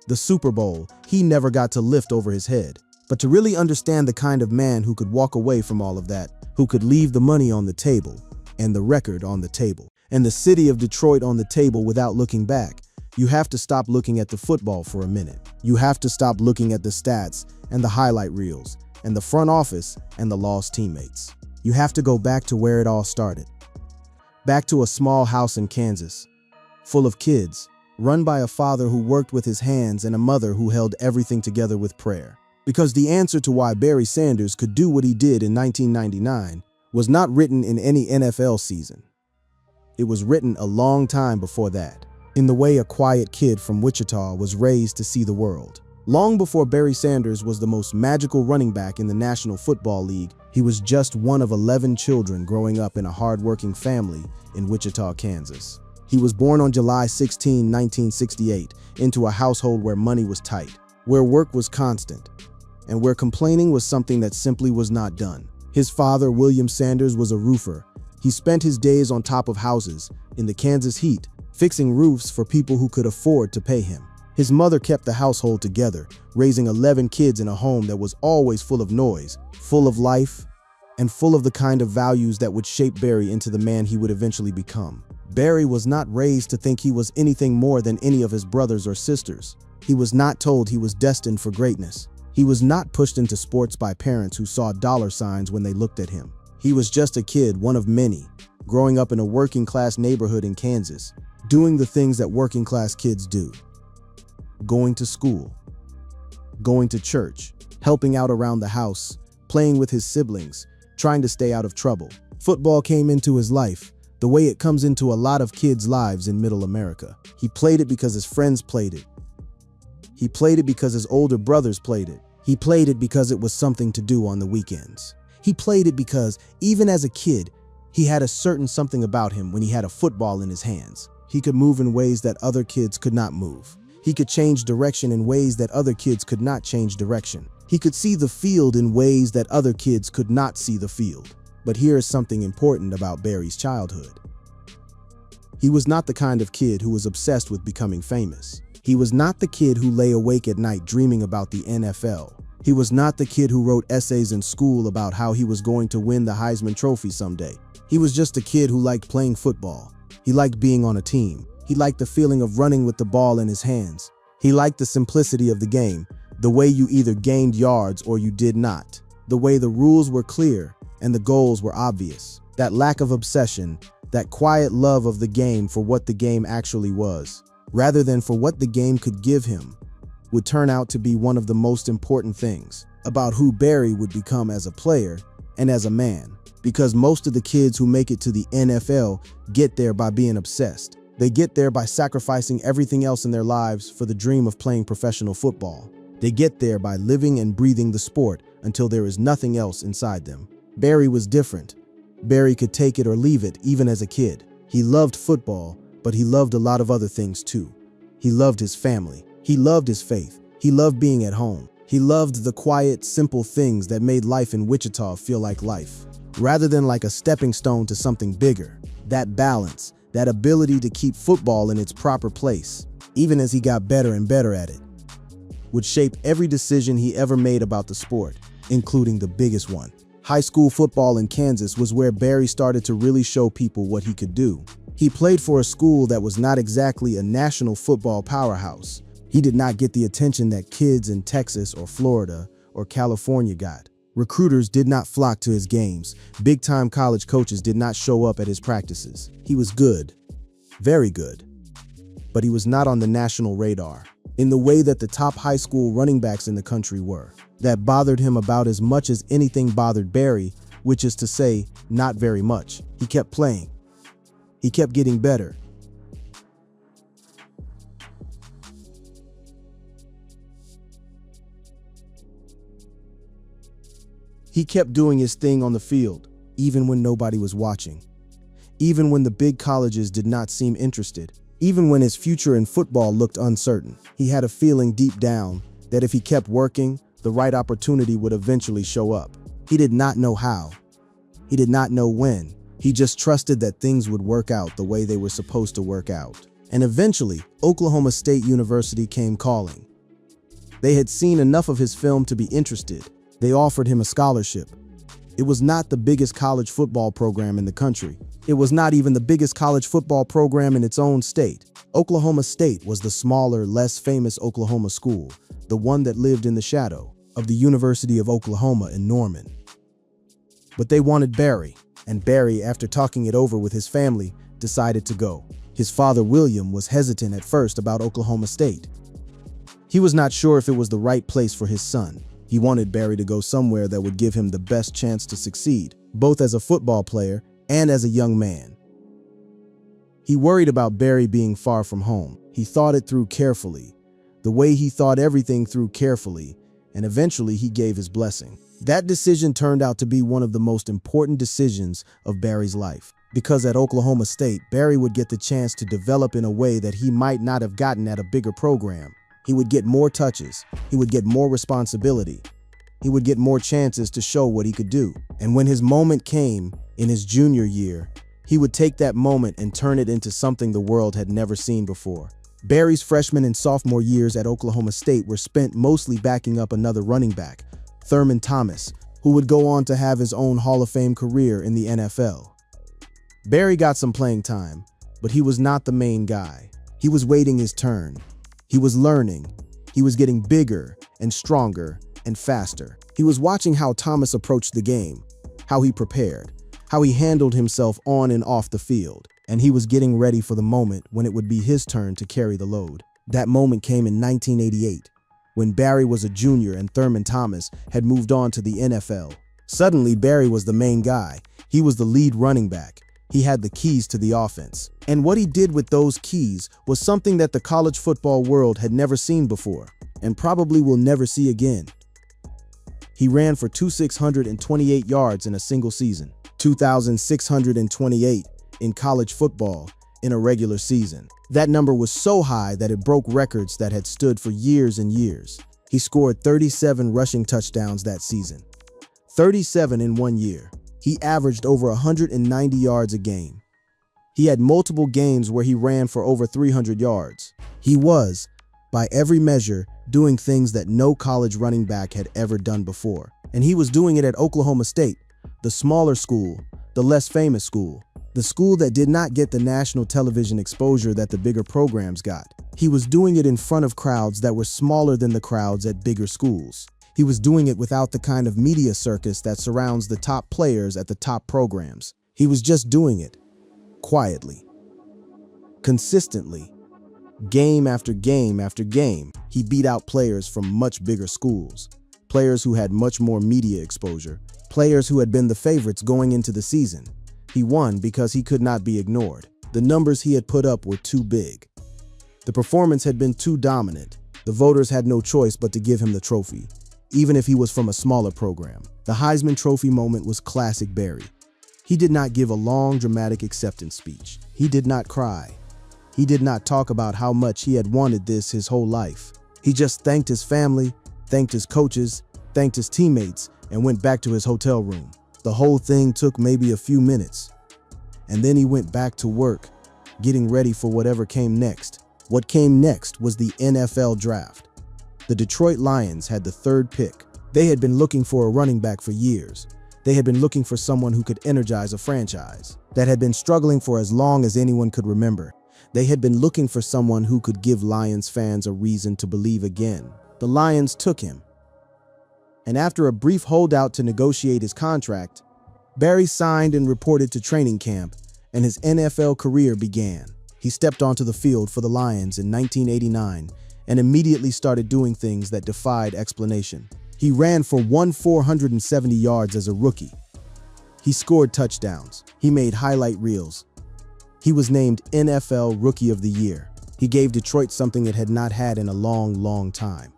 The Super Bowl he never got to lift over his head. But to really understand the kind of man who could walk away from all of that, who could leave the money on the table, and the record on the table, and the city of Detroit on the table without looking back, you have to stop looking at the football for a minute. You have to stop looking at the stats and the highlight reels, and the front office and the lost teammates. You have to go back to where it all started. Back to a small house in Kansas, full of kids, run by a father who worked with his hands and a mother who held everything together with prayer. Because the answer to why Barry Sanders could do what he did in 1999 was not written in any NFL season. It was written a long time before that, in the way a quiet kid from Wichita was raised to see the world. Long before Barry Sanders was the most magical running back in the National Football League, he was just one of 11 children growing up in a hard-working family in Wichita, Kansas. He was born on July 16, 1968, into a household where money was tight, where work was constant, and where complaining was something that simply was not done. His father, William Sanders, was a roofer. He spent his days on top of houses, in the Kansas heat, fixing roofs for people who could afford to pay him. His mother kept the household together, raising 11 kids in a home that was always full of noise, full of life, and full of the kind of values that would shape Barry into the man he would eventually become. Barry was not raised to think he was anything more than any of his brothers or sisters. He was not told he was destined for greatness. He was not pushed into sports by parents who saw dollar signs when they looked at him. He was just a kid, one of many, growing up in a working-class neighborhood in Kansas, doing the things that working-class kids do. Going to school, going to church, helping out around the house, playing with his siblings, trying to stay out of trouble. Football came into his life, the way it comes into a lot of kids' lives in Middle America. He played it because his friends played it. He played it because his older brothers played it. He played it because it was something to do on the weekends. He played it because, even as a kid, he had a certain something about him when he had a football in his hands. He could move in ways that other kids could not move. He could change direction in ways that other kids could not change direction. He could see the field in ways that other kids could not see the field. But here is something important about Barry's childhood. He was not the kind of kid who was obsessed with becoming famous. He was not the kid who lay awake at night dreaming about the NFL. He was not the kid who wrote essays in school about how he was going to win the Heisman Trophy someday. He was just a kid who liked playing football. He liked being on a team. He liked the feeling of running with the ball in his hands. He liked the simplicity of the game, the way you either gained yards or you did not, the way the rules were clear and the goals were obvious. That lack of obsession, that quiet love of the game for what the game actually was, rather than for what the game could give him, would turn out to be one of the most important things about who Barry would become as a player and as a man. Because most of the kids who make it to the NFL get there by being obsessed. They get there by sacrificing everything else in their lives for the dream of playing professional football. They get there by living and breathing the sport until there is nothing else inside them. Barry was different. Barry could take it or leave it even as a kid. He loved football, but he loved a lot of other things too. He loved his family. He loved his faith. He loved being at home. He loved the quiet, simple things that made life in Wichita feel like life, rather than like a stepping stone to something bigger. That balance, that ability to keep football in its proper place, even as he got better and better at it, would shape every decision he ever made about the sport, including the biggest one. High school football in Kansas was where Barry started to really show people what he could do. He played for a school that was not exactly a national football powerhouse. He did not get the attention that kids in Texas or Florida or California got. Recruiters did not flock to his games. Big-time college coaches did not show up at his practices. He was good, very good, but he was not on the national radar in the way that the top high school running backs in the country were. That bothered him about as much as anything bothered Barry, which is to say, not very much. He kept playing. He kept getting better. He kept doing his thing on the field, even when nobody was watching. Even when the big colleges did not seem interested. Even when his future in football looked uncertain. He had a feeling deep down that if he kept working, the right opportunity would eventually show up. He did not know how. He did not know when. He just trusted that things would work out the way they were supposed to work out. And eventually, Oklahoma State University came calling. They had seen enough of his film to be interested. They offered him a scholarship. It was not the biggest college football program in the country. It was not even the biggest college football program in its own state. Oklahoma State was the smaller, less famous Oklahoma school, the one that lived in the shadow of the University of Oklahoma in Norman. But they wanted Barry, and Barry, after talking it over with his family, decided to go. His father, William, was hesitant at first about Oklahoma State. He was not sure if it was the right place for his son. He wanted Barry to go somewhere that would give him the best chance to succeed, both as a football player and as a young man. He worried about Barry being far from home. He thought it through carefully, the way he thought everything through carefully, and eventually he gave his blessing. That decision turned out to be one of the most important decisions of Barry's life, because at Oklahoma State, Barry would get the chance to develop in a way that he might not have gotten at a bigger program. He would get more touches. He would get more responsibility. He would get more chances to show what he could do. And when his moment came in his junior year, he would take that moment and turn it into something the world had never seen before. Barry's freshman and sophomore years at Oklahoma State were spent mostly backing up another running back, Thurman Thomas, who would go on to have his own Hall of Fame career in the NFL. Barry got some playing time, but he was not the main guy. He was waiting his turn. He was learning. He was getting bigger and stronger and faster. He was watching how Thomas approached the game, how he prepared, how he handled himself on and off the field, and he was getting ready for the moment when it would be his turn to carry the load. That moment came in 1988, when Barry was a junior and Thurman Thomas had moved on to the NFL. Suddenly, Barry was the main guy. He was the lead running back. He had the keys to the offense. And what he did with those keys was something that the college football world had never seen before, and probably will never see again. He ran for 2,628 yards in a single season, 2,628 in college football in a regular season. That number was so high that it broke records that had stood for years and years. He scored 37 rushing touchdowns that season, 37 in 1 year. He averaged over 190 yards a game. He had multiple games where he ran for over 300 yards. He was, by every measure, doing things that no college running back had ever done before. And he was doing it at Oklahoma State, the smaller school, the less famous school, the school that did not get the national television exposure that the bigger programs got. He was doing it in front of crowds that were smaller than the crowds at bigger schools. He was doing it without the kind of media circus that surrounds the top players at the top programs. He was just doing it, quietly, consistently, game after game after game. He beat out players from much bigger schools, players who had much more media exposure, players who had been the favorites going into the season. He won because he could not be ignored. The numbers he had put up were too big. The performance had been too dominant. The voters had no choice but to give him the trophy, even if he was from a smaller program. The Heisman Trophy moment was classic Barry. He did not give a long, dramatic acceptance speech. He did not cry. He did not talk about how much he had wanted this his whole life. He just thanked his family, thanked his coaches, thanked his teammates, and went back to his hotel room. The whole thing took maybe a few minutes. And then he went back to work, getting ready for whatever came next. What came next was the NFL draft. The Detroit Lions had the 3rd pick. They had been looking for a running back for years. They had been looking for someone who could energize a franchise that had been struggling for as long as anyone could remember. They had been looking for someone who could give Lions fans a reason to believe again. The Lions took him. And after a brief holdout to negotiate his contract, Barry signed and reported to training camp, and his NFL career began. He stepped onto the field for the Lions in 1989 and immediately started doing things that defied explanation. He ran for 470 yards as a rookie. He scored touchdowns. He made highlight reels. He was named NFL Rookie of the Year. He gave Detroit something it had not had in a long, long time.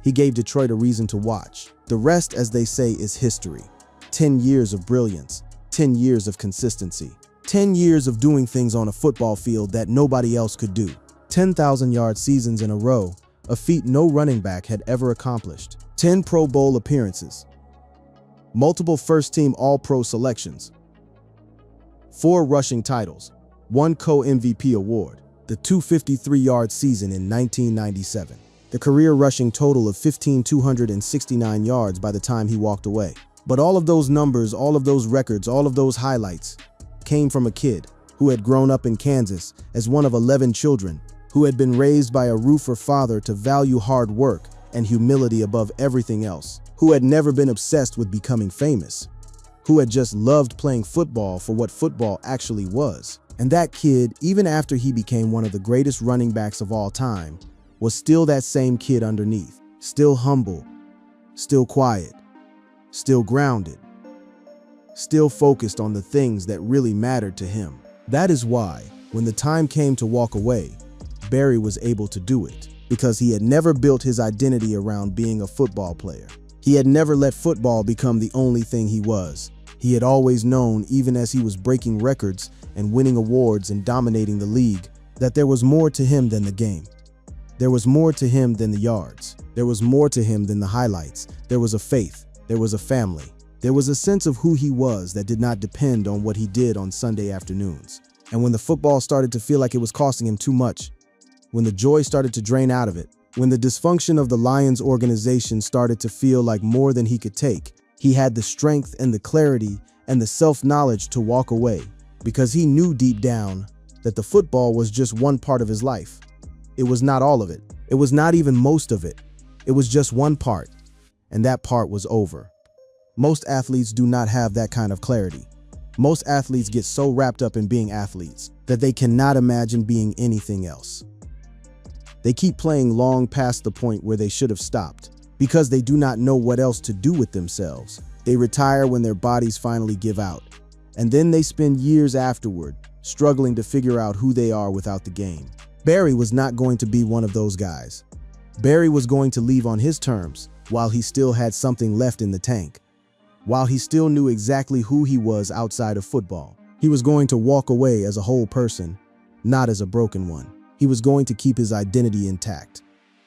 He gave Detroit a reason to watch. The rest, as they say, is history. 10 years of brilliance, 10 years of consistency, 10 years of doing things on a football field that nobody else could do. 10,000-yard seasons in a row, a feat no running back had ever accomplished. 10 Pro Bowl appearances, multiple first-team All-Pro selections, 4 rushing titles, 1 co-MVP award, the 253-yard season in 1997, the career rushing total of 1,569 yards by the time he walked away. But all of those numbers, all of those records, all of those highlights came from a kid who had grown up in Kansas as one of 11 children, who had been raised by a roofer father to value hard work and humility above everything else, who had never been obsessed with becoming famous, who had just loved playing football for what football actually was. And that kid, even after he became one of the greatest running backs of all time, was still that same kid underneath, still humble, still quiet, still grounded, still focused on the things that really mattered to him. That is why, when the time came to walk away, Barry was able to do it, because he had never built his identity around being a football player. He had never let football become the only thing he was. He had always known, even as he was breaking records and winning awards and dominating the league, that there was more to him than the game. There was more to him than the yards. There was more to him than the highlights. There was a faith. There was a family. There was a sense of who he was that did not depend on what he did on Sunday afternoons. And when the football started to feel like it was costing him too much, when the joy started to drain out of it, when the dysfunction of the Lions organization started to feel like more than he could take, he had the strength and the clarity and the self-knowledge to walk away, because he knew deep down that the football was just one part of his life. It was not all of it. It was not even most of it. It was just one part, and that part was over. Most athletes do not have that kind of clarity. Most athletes get so wrapped up in being athletes that they cannot imagine being anything else. They keep playing long past the point where they should have stopped, because they do not know what else to do with themselves. They retire when their bodies finally give out, and then they spend years afterward struggling to figure out who they are without the game. Barry was not going to be one of those guys. Barry was going to leave on his terms while he still had something left in the tank, while he still knew exactly who he was outside of football. He was going to walk away as a whole person, not as a broken one. He was going to keep his identity intact,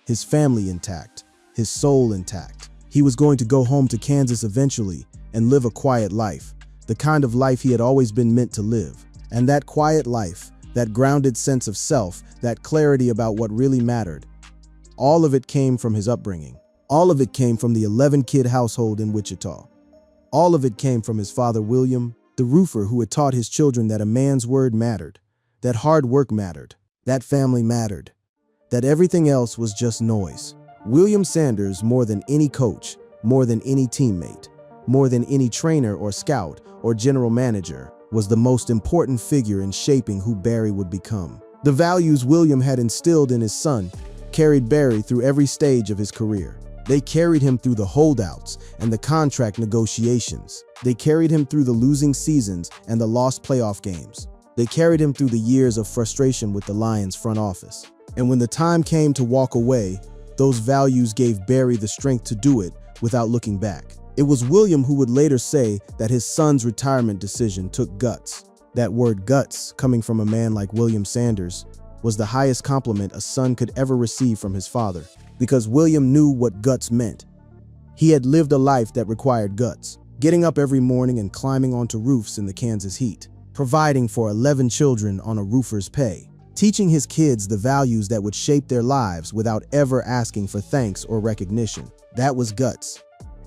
his family intact, his soul intact. He was going to go home to Kansas eventually and live a quiet life, the kind of life he had always been meant to live. And that quiet life, that grounded sense of self, that clarity about what really mattered, all of it came from his upbringing. All of it came from the 11-kid household in Wichita. All of it came from his father, William, the roofer who had taught his children that a man's word mattered, that hard work mattered, that family mattered, that everything else was just noise. William Sanders, more than any coach, more than any teammate, more than any trainer or scout or general manager, was the most important figure in shaping who Barry would become. The values William had instilled in his son carried Barry through every stage of his career. They carried him through the holdouts and the contract negotiations. They carried him through the losing seasons and the lost playoff games. They carried him through the years of frustration with the Lions front office. And when the time came to walk away, those values gave Barry the strength to do it without looking back. It was William who would later say that his son's retirement decision took guts. That word guts, coming from a man like William Sanders, was the highest compliment a son could ever receive from his father, because William knew what guts meant. He had lived a life that required guts, getting up every morning and climbing onto roofs in the Kansas heat, providing for 11 children on a roofer's pay, teaching his kids the values that would shape their lives without ever asking for thanks or recognition. That was guts.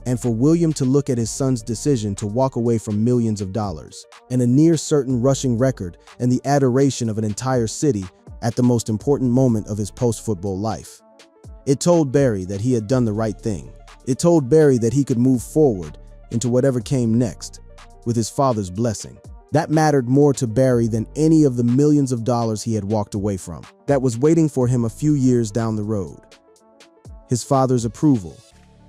And for William to look at his son's decision to walk away from millions of dollars and a near certain rushing record and the adoration of an entire city at the most important moment of his post-football life, it told Barry that he had done the right thing. It told Barry that he could move forward into whatever came next with his father's blessing. That mattered more to Barry than any of the millions of dollars he had walked away from, that was waiting for him a few years down the road. His father's approval,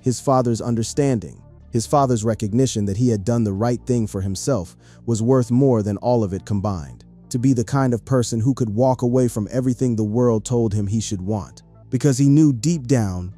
his father's understanding, his father's recognition that he had done the right thing for himself was worth more than all of it combined. To be the kind of person who could walk away from everything the world told him he should want, because he knew deep down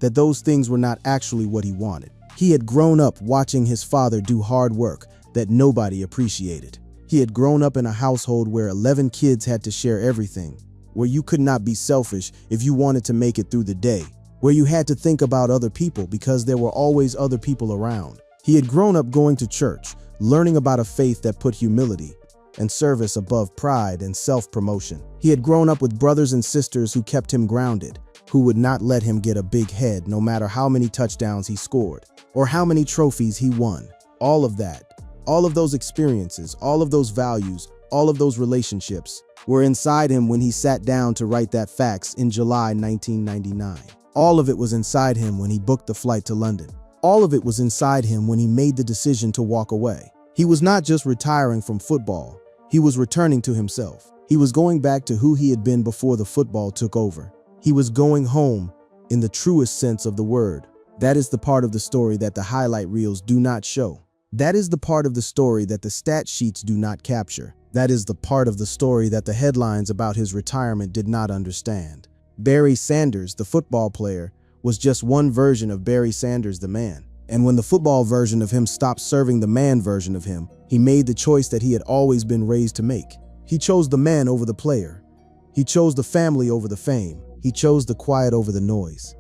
that those things were not actually what he wanted. He had grown up watching his father do hard work that nobody appreciated. He had grown up in a household where 11 kids had to share everything, where you could not be selfish if you wanted to make it through the day, where you had to think about other people because there were always other people around. He had grown up going to church, learning about a faith that put humility and service above pride and self-promotion. He had grown up with brothers and sisters who kept him grounded, who would not let him get a big head no matter how many touchdowns he scored or how many trophies he won. All of that, all of those experiences, all of those values, all of those relationships were inside him when he sat down to write that fax in July 1999. All of it was inside him when he booked the flight to London. All of it was inside him when he made the decision to walk away. He was not just retiring from football, he was returning to himself. He was going back to who he had been before the football took over. He was going home in the truest sense of the word. That is the part of the story that the highlight reels do not show. That is the part of the story that the stat sheets do not capture. That is the part of the story that the headlines about his retirement did not understand. Barry Sanders, the football player, was just one version of Barry Sanders, the man. And when the football version of him stopped serving the man version of him, he made the choice that he had always been raised to make. He chose the man over the player. He chose the family over the fame. He chose the quiet over the noise.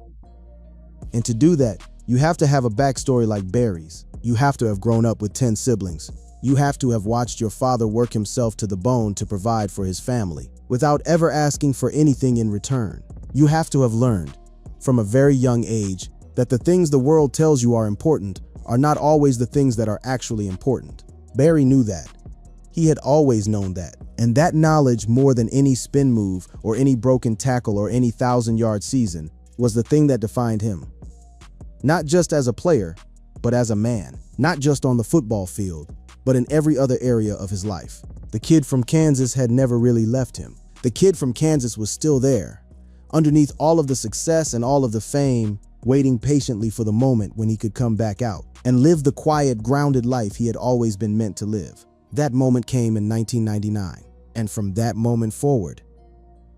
And to do that, you have to have a backstory like Barry's. You have to have grown up with 10 siblings. You have to have watched your father work himself to the bone to provide for his family, without ever asking for anything in return. You have to have learned, from a very young age, that the things the world tells you are important are not always the things that are actually important. Barry knew that. He had always known that. And that knowledge, more than any spin move or any broken tackle or any 1,000-yard season, was the thing that defined him. Not just as a player, but as a man. Not just on the football field, but in every other area of his life. The kid from Kansas had never really left him. The kid from Kansas was still there, underneath all of the success and all of the fame, waiting patiently for the moment when he could come back out and live the quiet, grounded life he had always been meant to live. That moment came in 1999, and from that moment forward,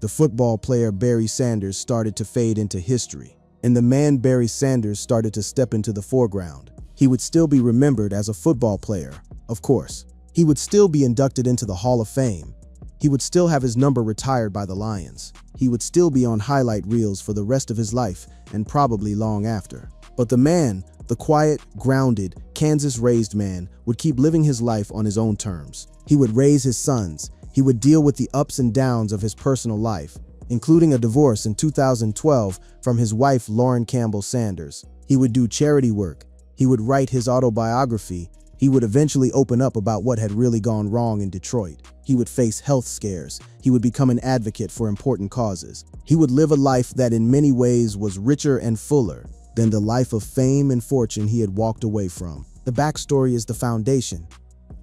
the football player Barry Sanders started to fade into history, and the man Barry Sanders started to step into the foreground. He would still be remembered as a football player, of course. He would still be inducted into the Hall of Fame. He would still have his number retired by the Lions. He would still be on highlight reels for the rest of his life and probably long after. But the man, the quiet, grounded, Kansas-raised man, would keep living his life on his own terms. He would raise his sons. He would deal with the ups and downs of his personal life, including a divorce in 2012 from his wife, Lauren Campbell Sanders. He would do charity work. He would write his autobiography. He would eventually open up about what had really gone wrong in Detroit. He would face health scares. He would become an advocate for important causes. He would live a life that in many ways was richer and fuller than the life of fame and fortune he had walked away from. The backstory is the foundation.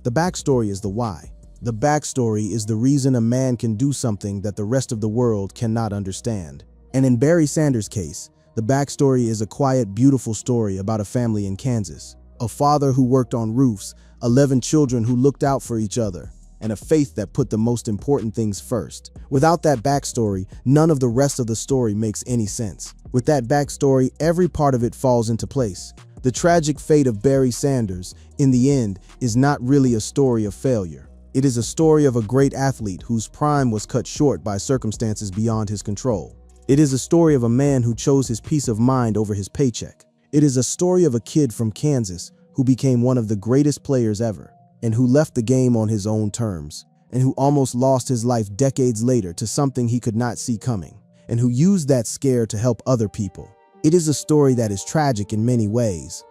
The backstory is the why. The backstory is the reason a man can do something that the rest of the world cannot understand. And in Barry Sanders' case, the backstory is a quiet, beautiful story about a family in Kansas. A father who worked on roofs, 11 children who looked out for each other, and a faith that put the most important things first. Without that backstory, none of the rest of the story makes any sense. With that backstory, every part of it falls into place. The tragic fate of Barry Sanders, in the end, is not really a story of failure. It is a story of a great athlete whose prime was cut short by circumstances beyond his control. It is a story of a man who chose his peace of mind over his paycheck. It is a story of a kid from Kansas who became one of the greatest players ever, and who left the game on his own terms, and who almost lost his life decades later to something he could not see coming, and who used that scare to help other people. It is a story that is tragic in many ways,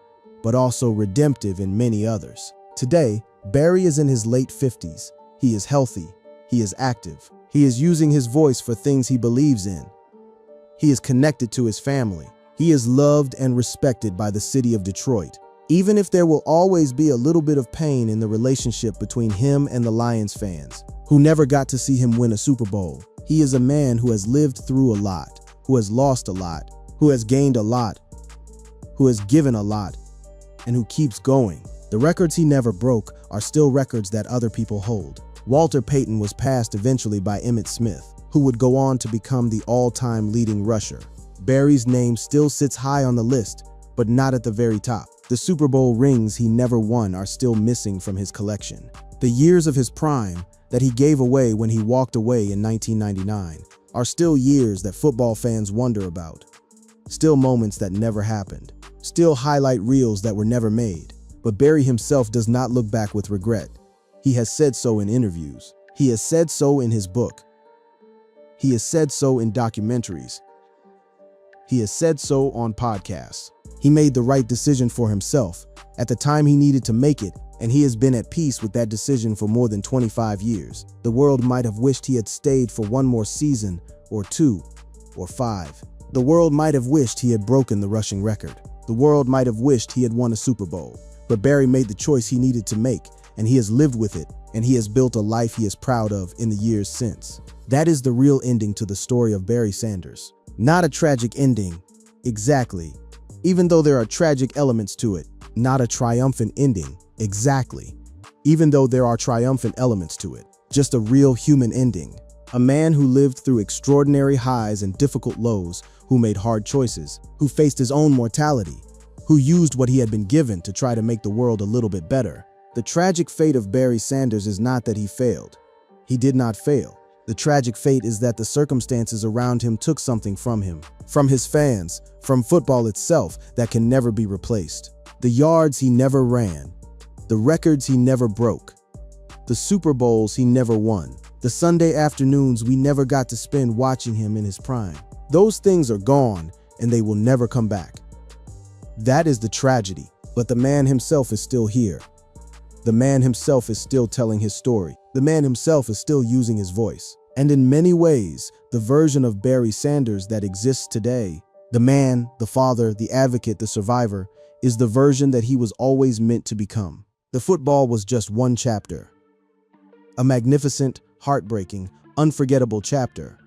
but also redemptive in many others. Today, Barry is in his late 50s. He is healthy. He is active. He is using his voice for things he believes in. He is connected to his family. He is loved and respected by the city of Detroit, even if there will always be a little bit of pain in the relationship between him and the Lions fans, who never got to see him win a Super Bowl. He is a man who has lived through a lot, who has lost a lot, who has gained a lot, who has given a lot, and who keeps going. The records he never broke are still records that other people hold. Walter Payton was passed eventually by Emmitt Smith, who would go on to become the all-time leading rusher. Barry's name still sits high on the list, but not at the very top. The Super Bowl rings he never won are still missing from his collection. The years of his prime that he gave away when he walked away in 1999 are still years that football fans wonder about. Still moments that never happened. Still highlight reels that were never made. But Barry himself does not look back with regret. He has said so in interviews. He has said so in his book. He has said so in documentaries. He has said so on podcasts. He made the right decision for himself at the time he needed to make it, and he has been at peace with that decision for more than 25 years. The world might have wished he had stayed for one more season, or 2, or 5. The world might have wished he had broken the rushing record. The world might have wished he had won a Super Bowl. But Barry made the choice he needed to make, and he has lived with it, and he has built a life he is proud of in the years since. That is the real ending to the story of Barry Sanders. Not a tragic ending, exactly. Even though there are tragic elements to it, not a triumphant ending, exactly. Even though there are triumphant elements to it, just a real human ending. A man who lived through extraordinary highs and difficult lows, who made hard choices, who faced his own mortality, who used what he had been given to try to make the world a little bit better. The tragic fate of Barry Sanders is not that he failed. He did not fail. The tragic fate is that the circumstances around him took something from him, from his fans, from football itself that can never be replaced. The yards he never ran, the records he never broke, the Super Bowls he never won, the Sunday afternoons we never got to spend watching him in his prime. Those things are gone and they will never come back. That is the tragedy, but the man himself is still here. The man himself is still telling his story. The man himself is still using his voice. And in many ways, the version of Barry Sanders that exists today, the man, the father, the advocate, the survivor, is the version that he was always meant to become. The football was just one chapter. A magnificent, heartbreaking, unforgettable chapter,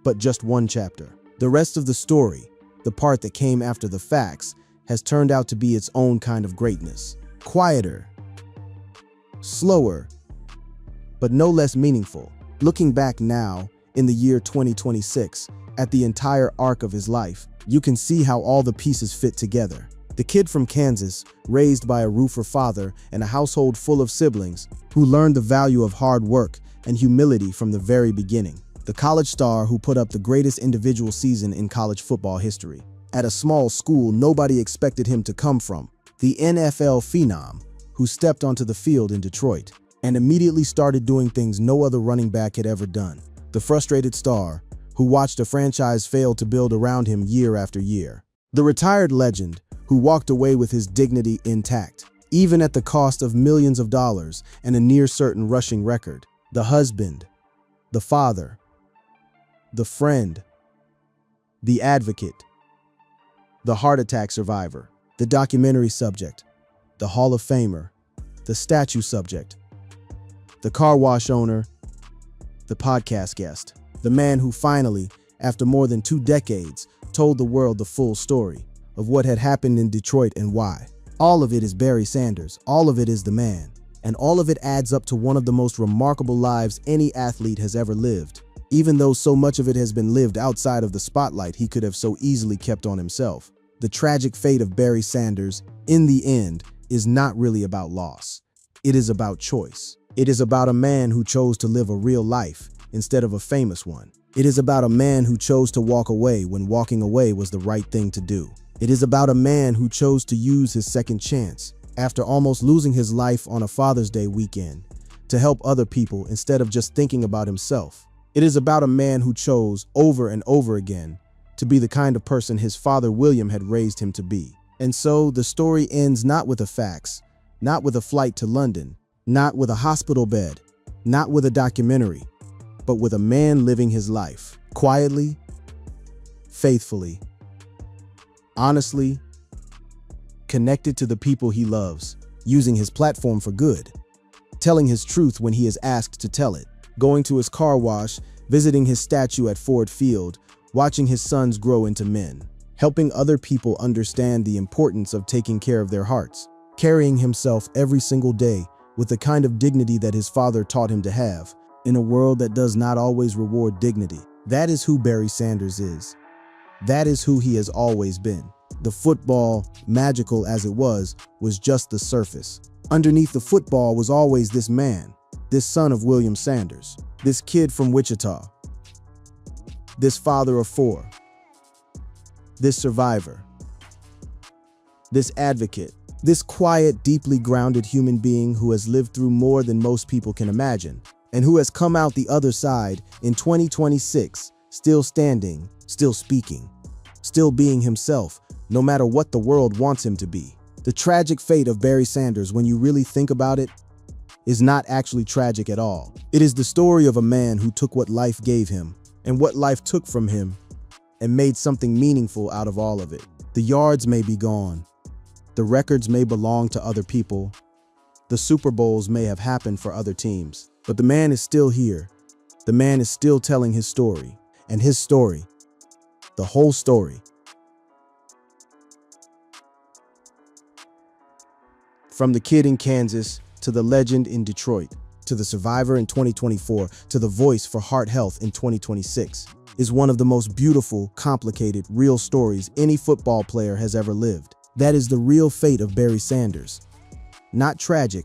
but just one chapter. The rest of the story, the part that came after the facts, has turned out to be its own kind of greatness. Quieter, slower, but no less meaningful. Looking back now, in the year 2026, at the entire arc of his life, you can see how all the pieces fit together. The kid from Kansas, raised by a roofer father and a household full of siblings, who learned the value of hard work and humility from the very beginning. The college star who put up the greatest individual season in college football history. At a small school nobody expected him to come from. The NFL phenom, who stepped onto the field in Detroit and immediately started doing things no other running back had ever done. The frustrated star, who watched a franchise fail to build around him year after year. The retired legend, who walked away with his dignity intact, even at the cost of millions of dollars and a near-certain rushing record. The husband, the father, the friend, the advocate, the heart attack survivor, the documentary subject, the Hall of Famer, the statue subject, the car wash owner, the podcast guest, the man who finally, after more than 2 decades, told the world the full story of what had happened in Detroit and why. All of it is Barry Sanders, all of it is the man, and all of it adds up to one of the most remarkable lives any athlete has ever lived. Even though so much of it has been lived outside of the spotlight he could have so easily kept on himself. The tragic fate of Barry Sanders, in the end, is not really about loss. It is about choice. It is about a man who chose to live a real life instead of a famous one. It is about a man who chose to walk away when walking away was the right thing to do. It is about a man who chose to use his second chance, after almost losing his life on a Father's Day weekend, to help other people instead of just thinking about himself. It is about a man who chose over and over again to be the kind of person his father William had raised him to be. And so the story ends not with a fax, not with a flight to London, not with a hospital bed, not with a documentary, but with a man living his life quietly, faithfully, honestly, connected to the people he loves, using his platform for good, telling his truth when he is asked to tell it, going to his car wash, visiting his statue at Ford Field, watching his sons grow into men, helping other people understand the importance of taking care of their hearts, carrying himself every single day with the kind of dignity that his father taught him to have, in a world that does not always reward dignity. That is who Barry Sanders is. That is who he has always been. The football, magical as it was just the surface. Underneath the football was always this man, this son of William Sanders, this kid from Wichita, this father of four, this survivor, this advocate, this quiet, deeply grounded human being who has lived through more than most people can imagine, and who has come out the other side in 2026, still standing, still speaking, still being himself, no matter what the world wants him to be. The tragic fate of Barry Sanders, when you really think about it, is not actually tragic at all. It is the story of a man who took what life gave him and what life took from him and made something meaningful out of all of it. The yards may be gone. The records may belong to other people. The Super Bowls may have happened for other teams. But the man is still here. The man is still telling his story. And his story, the whole story, from the kid in Kansas to the legend in Detroit, to the survivor in 2024, to the voice for heart health in 2026, is one of the most beautiful, complicated, real stories any football player has ever lived. That is the real fate of Barry Sanders. Not tragic,